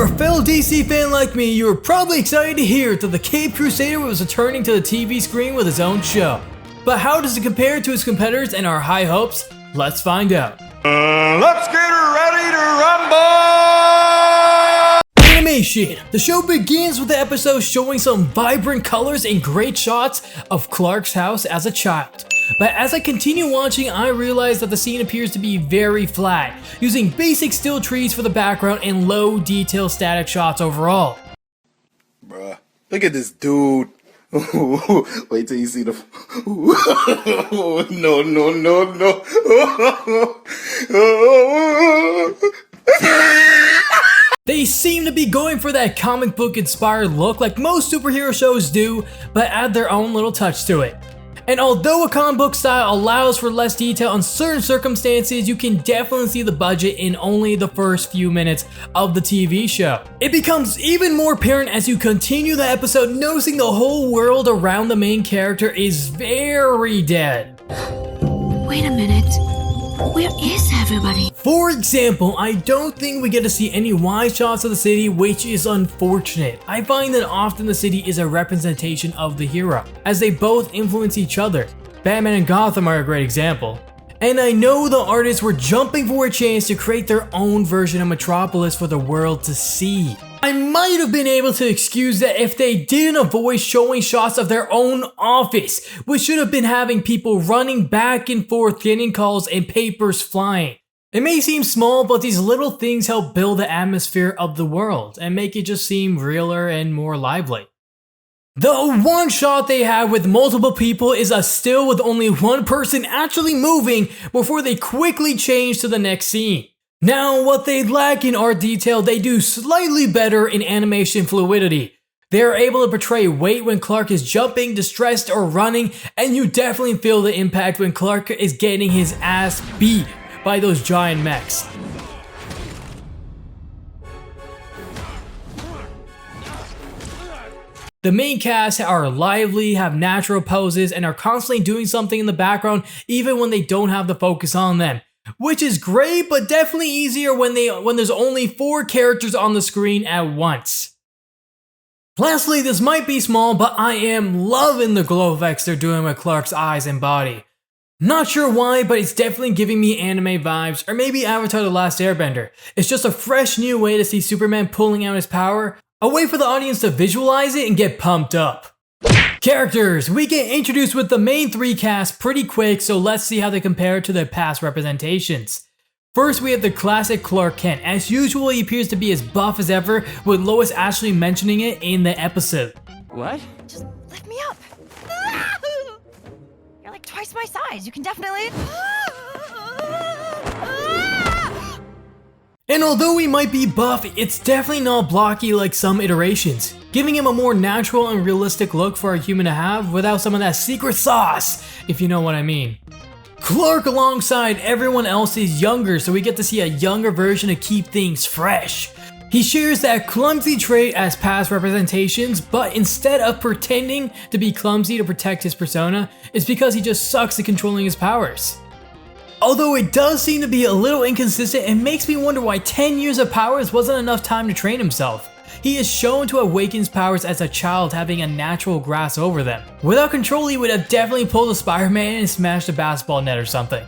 you're a fellow DC fan like me, you were probably excited to hear that the Caped Crusader was returning to the TV screen with his own show. But how does it compare to his competitors and our high hopes? Let's find out. Let's get ready to rumble! Animation! The show begins with the episode showing some vibrant colors and great shots of Clark's house as a child. But as I continue watching, I realize that the scene appears to be very flat, using basic still trees for the background and low detail static shots overall. Bruh, look at this dude. Wait till you see the. No. They seem to be going for that comic book inspired look like most superhero shows do, but add their own little touch to it. And although a comic book style allows for less detail in certain circumstances, you can definitely see the budget in only the first few minutes of the TV show. It becomes even more apparent as you continue the episode, noticing the whole world around the main character is very dead. Wait a minute. Where is everybody? For example, I don't think we get to see any wide shots of the city, which is unfortunate. I find that often the city is a representation of the hero, as they both influence each other. Batman and Gotham are a great example. And I know the artists were jumping for a chance to create their own version of Metropolis for the world to see. I might have been able to excuse that if they didn't avoid showing shots of their own office, which should have been having people running back and forth getting calls and papers flying. It may seem small, but these little things help build the atmosphere of the world and make it just seem realer and more lively. The one shot they have with multiple people is a still with only one person actually moving before they quickly change to the next scene. Now, what they lack in art detail, they do slightly better in animation fluidity. They are able to portray weight when Clark is jumping, distressed, or running, and you definitely feel the impact when Clark is getting his ass beat by those giant mechs. The main cast are lively, have natural poses, and are constantly doing something in the background even when they don't have the focus on them. Which is great, but definitely easier when there's only 4 characters on the screen at once. Lastly, this might be small, but I am loving the glow effects they're doing with Clark's eyes and body. Not sure why, but it's definitely giving me anime vibes, or maybe Avatar: The Last Airbender. It's just a fresh new way to see Superman pulling out his power, a way for the audience to visualize it and get pumped up. Characters! We get introduced with the main 3 cast pretty quick, so let's see how they compare to their past representations. First, we have the classic Clark Kent. As usual, he appears to be as buff as ever, with Lois actually mentioning it in the episode. What? Just lift me up. You're like twice my size. You can definitely... And although he might be buff, it's definitely not blocky like some iterations, giving him a more natural and realistic look for a human to have without some of that secret sauce, if you know what I mean. Clark alongside everyone else is younger, so we get to see a younger version to keep things fresh. He shares that clumsy trait as past representations, but instead of pretending to be clumsy to protect his persona, it's because he just sucks at controlling his powers. Although it does seem to be a little inconsistent, it makes me wonder why 10 years of powers wasn't enough time to train himself. He is shown to awaken his powers as a child, having a natural grasp over them. Without control, he would have definitely pulled a Spider-Man and smashed a basketball net or something.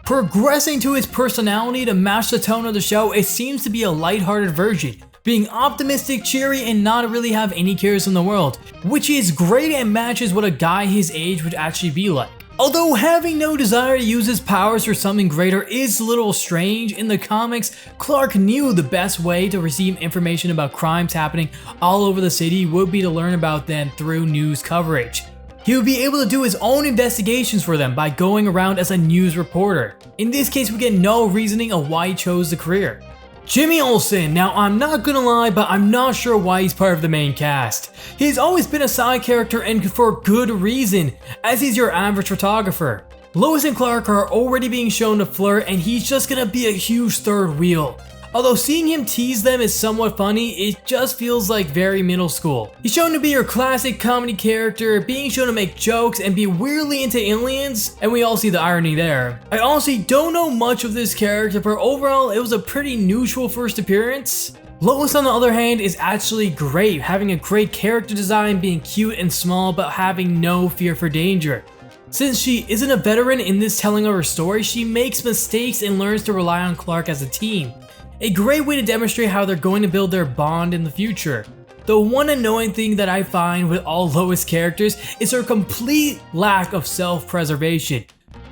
Progressing to his personality to match the tone of the show, it seems to be a lighthearted version, being optimistic, cheery, and not really have any cares in the world, which is great and matches what a guy his age would actually be like. Although having no desire to use his powers for something greater is a little strange, in the comics, Clark knew the best way to receive information about crimes happening all over the city would be to learn about them through news coverage. He would be able to do his own investigations for them by going around as a news reporter. In this case, we get no reasoning of why he chose the career. Jimmy Olsen. Now, I'm not gonna lie, but I'm not sure why he's part of the main cast. He's always been a side character, and for good reason, as he's your average photographer. Lois and Clark are already being shown to flirt, and he's just gonna be a huge third wheel. Although seeing him tease them is somewhat funny, it just feels like very middle school. He's shown to be your classic comedy character, being shown to make jokes and be weirdly into aliens, and we all see the irony there. I honestly don't know much of this character, but overall it was a pretty neutral first appearance. Lois, on the other hand, is actually great, having a great character design, being cute and small but having no fear for danger. Since she isn't a veteran in this telling of her story, she makes mistakes and learns to rely on Clark as a team. A great way to demonstrate how they're going to build their bond in the future. The one annoying thing that I find with all Lois characters is her complete lack of self-preservation.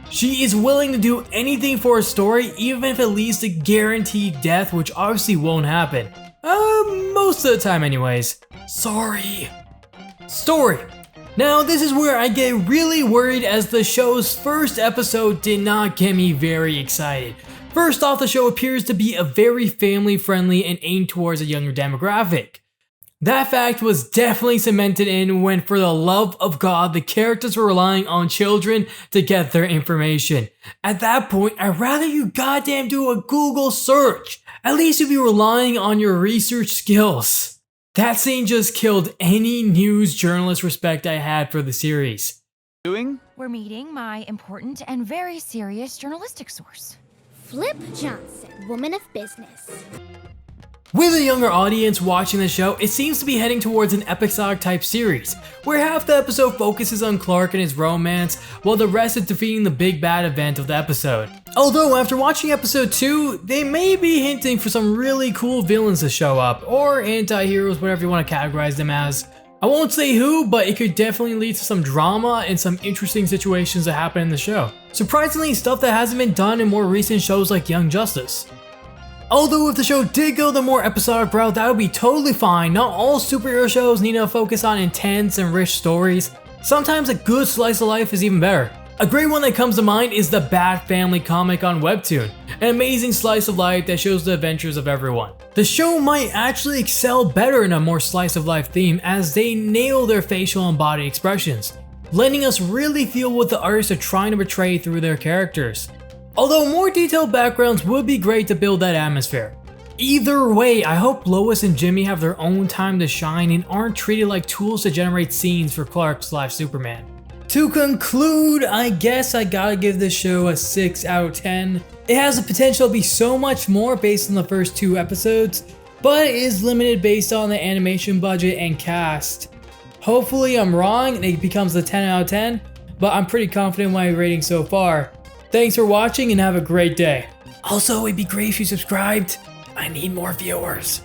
She is willing to do anything for a story, even if it leads to guaranteed death, which obviously won't happen. Most of the time anyways. Sorry. Story. Now this is where I get really worried, as the show's first episode did not get me very excited. First off, the show appears to be a very family friendly and aimed towards a younger demographic. That fact was definitely cemented in when, for the love of God, the characters were relying on children to get their information. At that point, I'd rather you goddamn do a Google search. At least you'd be relying on your research skills. That scene just killed any news journalist respect I had for the series. We're meeting my important and very serious journalistic source. Flip Johnson, woman of business. With a younger audience watching the show, it seems to be heading towards an episodic type series, where half the episode focuses on Clark and his romance, while the rest is defeating the big bad event of the episode. Although after watching episode 2, they may be hinting for some really cool villains to show up, or anti-heroes, whatever you want to categorize them as. I won't say who, but it could definitely lead to some drama and some interesting situations that happen in the show. Surprisingly, stuff that hasn't been done in more recent shows like Young Justice. Although if the show did go the more episodic route, that would be totally fine. Not all superhero shows need to focus on intense and rich stories. Sometimes a good slice of life is even better. A great one that comes to mind is the Bat Family comic on Webtoon, an amazing slice of life that shows the adventures of everyone. The show might actually excel better in a more slice of life theme, as they nail their facial and body expressions, letting us really feel what the artists are trying to portray through their characters. Although more detailed backgrounds would be great to build that atmosphere. Either way, I hope Lois and Jimmy have their own time to shine and aren't treated like tools to generate scenes for Clark/Superman. To conclude, I guess I gotta give this show a 6 out of 10. It has the potential to be so much more based on the first 2 episodes, but it is limited based on the animation budget and cast. Hopefully I'm wrong and it becomes a 10 out of 10, but I'm pretty confident in my rating so far. Thanks for watching and have a great day. Also, it'd be great if you subscribed. I need more viewers.